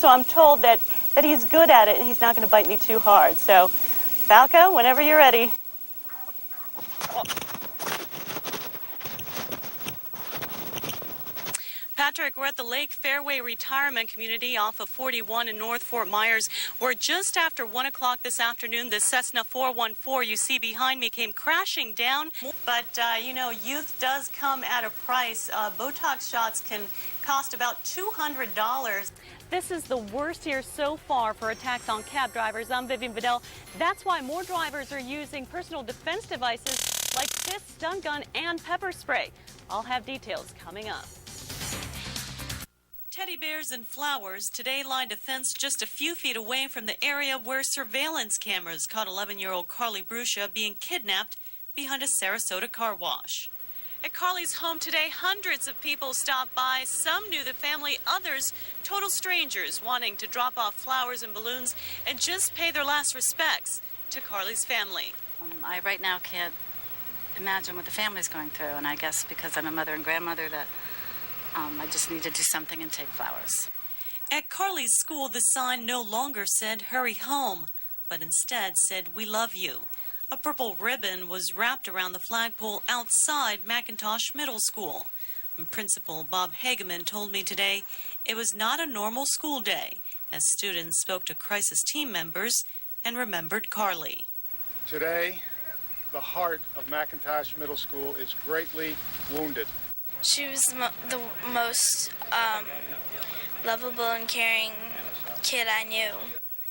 so I'm told that he's good at it and he's not going to bite me too hard. So, Falco, whenever you're ready. Patrick, we're at the Lake Fairway Retirement Community off of 41 in North Fort Myers. We're just after 1 o'clock this afternoon. The Cessna 414 you see behind me came crashing down. But, you know, youth does come at a price. Botox shots can cost about $200. This is the worst year so far for attacks on cab drivers. I'm Vivian Vedel. That's why more drivers are using personal defense devices like this stun gun and pepper spray. I'll have details coming up. Teddy bears and flowers today lined a fence just a few feet away from the area where surveillance cameras caught 11-year-old Carly Bruscia being kidnapped behind a Sarasota car wash. At Carly's home today, hundreds of people stopped by. Some knew the family, others total strangers wanting to drop off flowers and balloons and just pay their last respects to Carly's family. I right now can't imagine what the family's going through, and I guess because I'm a mother and grandmother that I just need to do something and take flowers. At Carly's school, the sign no longer said, "Hurry home," but instead said, "We love you." A purple ribbon was wrapped around the flagpole outside McIntosh Middle School. Principal Bob Hageman told me today it was not a normal school day as students spoke to crisis team members and remembered Carly. Today, the heart of McIntosh Middle School is greatly wounded. She was the most lovable and caring kid I knew.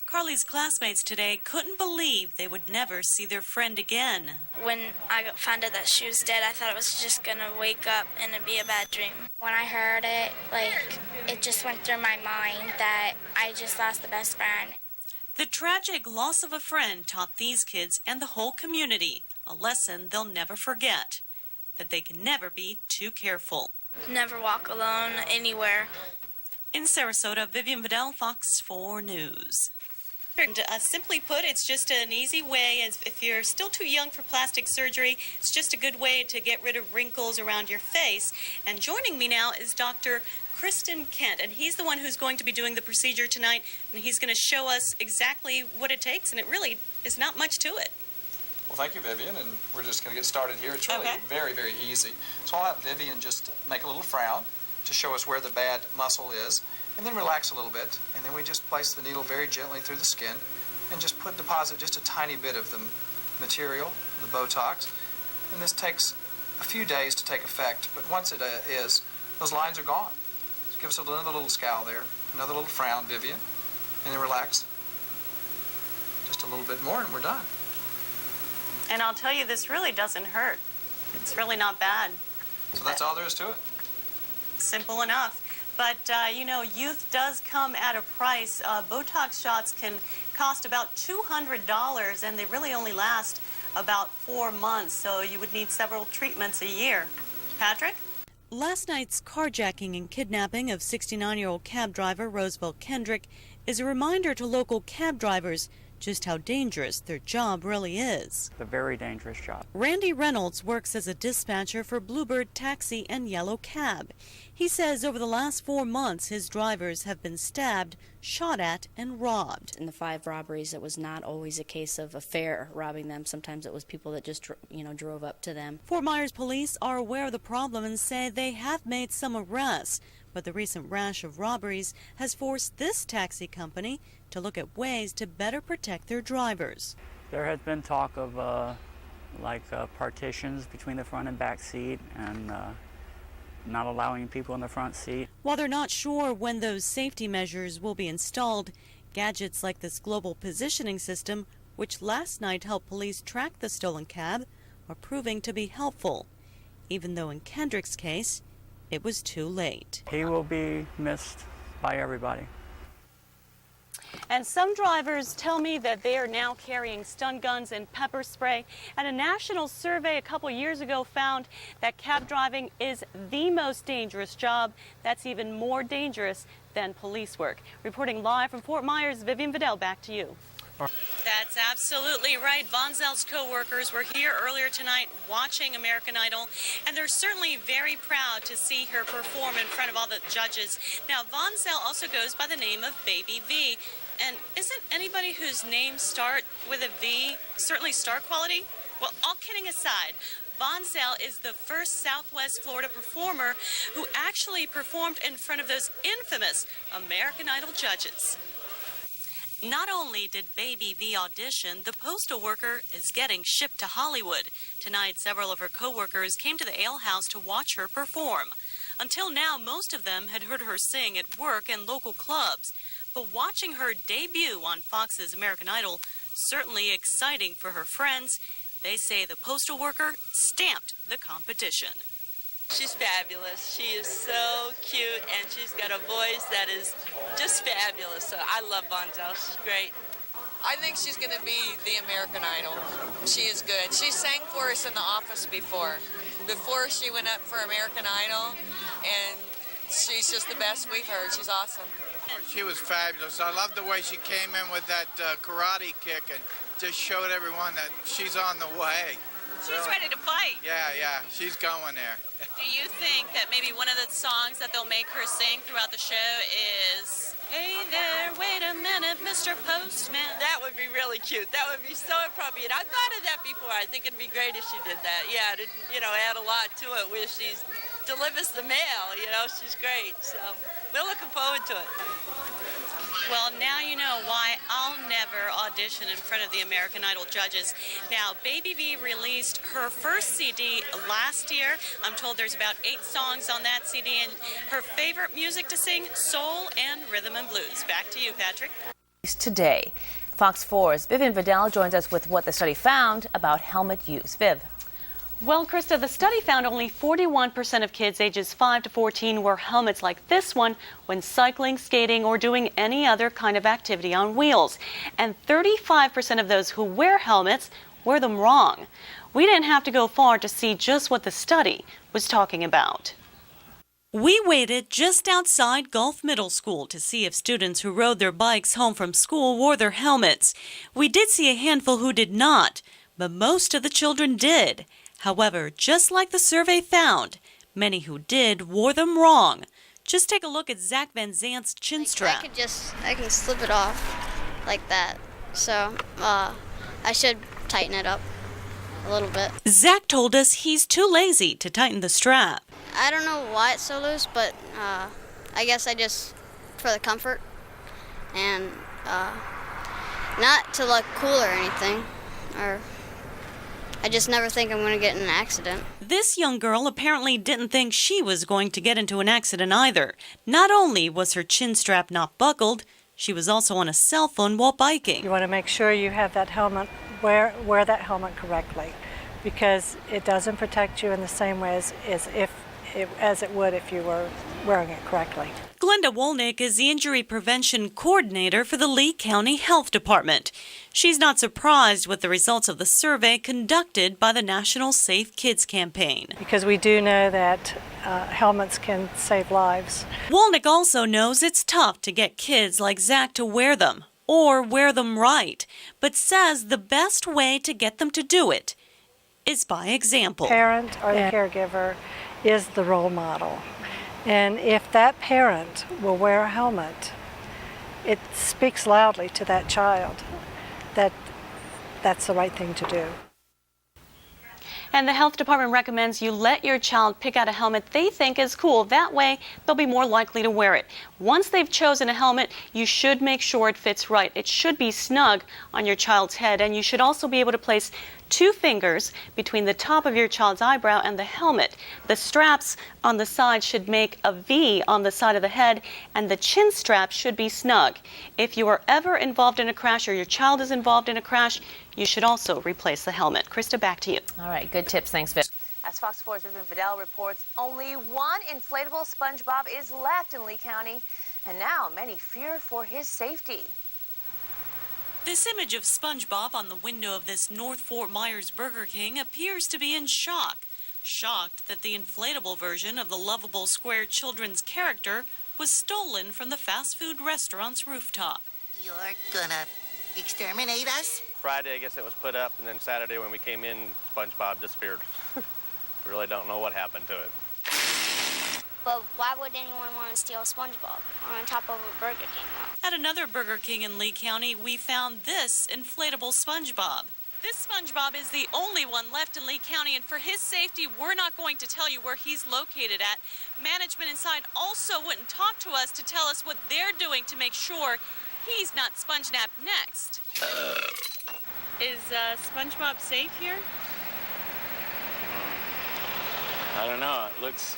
Carly's classmates today couldn't believe they would never see their friend again. When I found out that she was dead, I thought it was just going to wake up and it'd be a bad dream. When I heard it, it just went through my mind that I just lost the best friend. The tragic loss of a friend taught these kids and the whole community a lesson they'll never forget, that they can never be too careful. Never walk alone anywhere. In Sarasota, Vivian Vedel, Fox 4 News. And, simply put, it's just an easy way. If you're still too young for plastic surgery, it's just a good way to get rid of wrinkles around your face. And joining me now is Dr. Kristen Kent, and he's the one who's going to be doing the procedure tonight, and he's going to show us exactly what it takes, and it really is not much to it. Well, thank you, Vivian, and we're just going to get started here. It's really very, very easy. So I'll have Vivian just make a little frown to show us where the bad muscle is, and then relax a little bit, and then we just place the needle very gently through the skin and just deposit just a tiny bit of the material, the Botox, and this takes a few days to take effect, but once it is, those lines are gone. Just give us another little scowl there, another little frown, Vivian, and then relax just a little bit more, and we're done. And I'll tell you, this really doesn't hurt. It's really not bad. So that's all there is to it. Simple enough. But, you know, youth does come at a price. Botox shots can cost about $200, and they really only last about 4 months, so you would need several treatments a year. Patrick? Last night's carjacking and kidnapping of 69-year-old cab driver Roosevelt Kendrick is a reminder to local cab drivers just how dangerous their job really is. A very dangerous job. Randy Reynolds works as a dispatcher for Bluebird Taxi and Yellow Cab. He says over the last 4 months, his drivers have been stabbed, shot at, and robbed. In the 5 robberies, it was not always a case of a fare robbing them. Sometimes it was people that just, drove up to them. Fort Myers police are aware of the problem and say they have made some arrests, but the recent rash of robberies has forced this taxi company to look at ways to better protect their drivers. There has been talk of partitions between the front and back seat and not allowing people in the front seat. While they're not sure when those safety measures will be installed, gadgets like this global positioning system, which last night helped police track the stolen cab, are proving to be helpful, even though in Kendrick's case, it was too late. He will be missed by everybody. And some drivers tell me that they are now carrying stun guns and pepper spray. And a national survey a couple years ago found that cab driving is the most dangerous job. That's even more dangerous than police work. Reporting live from Fort Myers, Vivian Vedel, back to you. That's absolutely right. Von Zell's co-workers were here earlier tonight watching American Idol, and they're certainly very proud to see her perform in front of all the judges. Now, Von Zell also goes by the name of Baby V, and isn't anybody whose name start with a V certainly star quality? Well, all kidding aside, Von Zell is the first Southwest Florida performer who actually performed in front of those infamous American Idol judges. Not only did Baby V audition, the postal worker is getting shipped to Hollywood. Tonight, several of her co-workers came to the ale house to watch her perform. Until now, most of them had heard her sing at work and local clubs. But watching her debut on Fox's American Idol, certainly exciting for her friends. They say the postal worker stamped the competition. She's fabulous. She is so cute, and she's got a voice that is just fabulous. So I love Von Zell. She's great. I think she's going to be the American Idol. She is good. She sang for us in the office before she went up for American Idol, and she's just the best we've heard. She's awesome. She was fabulous. I love the way she came in with that karate kick and just showed everyone that she's on the way. She's ready to fight. Yeah, she's going there. Do you think that maybe one of the songs that they'll make her sing throughout the show is, "Hey there, wait a minute, Mr. Postman"? That would be really cute. That would be so appropriate. I thought of that before. I think it'd be great if she did that. Yeah, to add a lot to it where she delivers the mail. She's great. So we're looking forward to it. Well, now you know why I'll never audition in front of the American Idol judges. Now, Baby V released her first CD last year. I'm told there's about 8 songs on that CD, and her favorite music to sing, soul and rhythm and blues. Back to you, Patrick. Today, Fox 4's Vivian Vedel joins us with what the study found about helmet use. Viv. Well, Krista, the study found only 41% of kids ages 5 to 14 wear helmets like this one when cycling, skating, or doing any other kind of activity on wheels. And 35% of those who wear helmets wear them wrong. We didn't have to go far to see just what the study was talking about. We waited just outside Gulf Middle School to see if students who rode their bikes home from school wore their helmets. We did see a handful who did not, but most of the children did. However, just like the survey found, many who did wore them wrong. Just take a look at Zach Van Zant's chin strap. I can slip it off like that. So I should tighten it up a little bit. Zach told us he's too lazy to tighten the strap. I don't know why it's so loose, but I guess for the comfort and not to look cool or anything, or I just never think I'm going to get in an accident. This young girl apparently didn't think she was going to get into an accident either. Not only was her chin strap not buckled, she was also on a cell phone while biking. You want to make sure you have that helmet, wear that helmet correctly, because it doesn't protect you in the same way as it would if you were wearing it correctly. Glenda Wolnick is the injury prevention coordinator for the Lee County Health Department. She's not surprised with the results of the survey conducted by the National Safe Kids campaign. Because we do know that helmets can save lives. Wolnick also knows it's tough to get kids like Zach to wear them, or wear them right, but says the best way to get them to do it is by example. The parent or the caregiver is the role model. And if that parent will wear a helmet, it speaks loudly to that child that that's the right thing to do. And the health department recommends you let your child pick out a helmet they think is cool. That way, they'll be more likely to wear it. Once they've chosen a helmet, you should make sure it fits right. It should be snug on your child's head, and you should also be able to place 2 fingers between the top of your child's eyebrow and the helmet. The straps on the side should make a V on the side of the head, and the chin strap should be snug. If you are ever involved in a crash or your child is involved in a crash, you should also replace the helmet. Krista, back to you. All right, good tips. Thanks, Viv. As Fox 4's Vivian Vedel reports, only one inflatable SpongeBob is left in Lee County, and now many fear for his safety. This image of SpongeBob on the window of this North Fort Myers Burger King appears to be in shock. Shocked that the inflatable version of the lovable square children's character was stolen from the fast food restaurant's rooftop. You're gonna Exterminate us? Friday, I guess it was put up, and then Saturday when we came in, SpongeBob disappeared. We really don't know what happened to it. But why would anyone want to steal SpongeBob on top of a Burger King? At another Burger King in Lee County, we found this inflatable SpongeBob. This SpongeBob is the only one left in Lee County, and for his safety, we're not going to tell you where he's located at. Management inside also wouldn't talk to us to tell us what they're doing to make sure he's not sponge-napped next. Is SpongeBob safe here? I don't know. It looks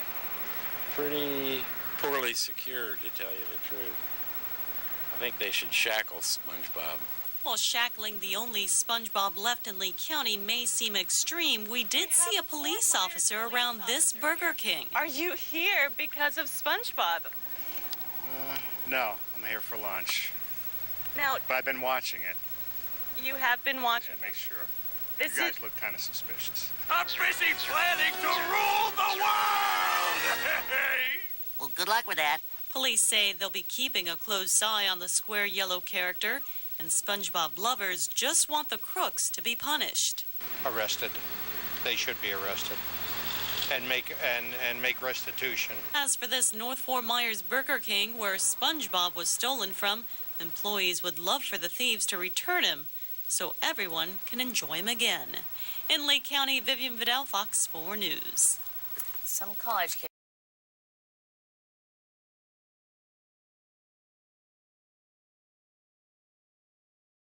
pretty poorly secured, to tell you the truth. I think they should shackle SpongeBob. While shackling the only SpongeBob left in Lee County may seem extreme, we did see a police officer around this Burger King. Are you here because of SpongeBob? No, I'm here for lunch. Now, But I've been watching it. you have been watching. Yeah, make sure. This You guys is- look kind of suspicious. I'm busy planning to rule the world! Well, good luck with that. Police say they'll be keeping a close eye on the square yellow character, and SpongeBob lovers just want the crooks to be punished. Arrested. They should be arrested and make restitution. As for this North Fort Myers Burger King where SpongeBob was stolen from, employees would love for the thieves to return him so everyone can enjoy him again. In Lee County, Vivian Vedel, Fox 4 News. Some college kids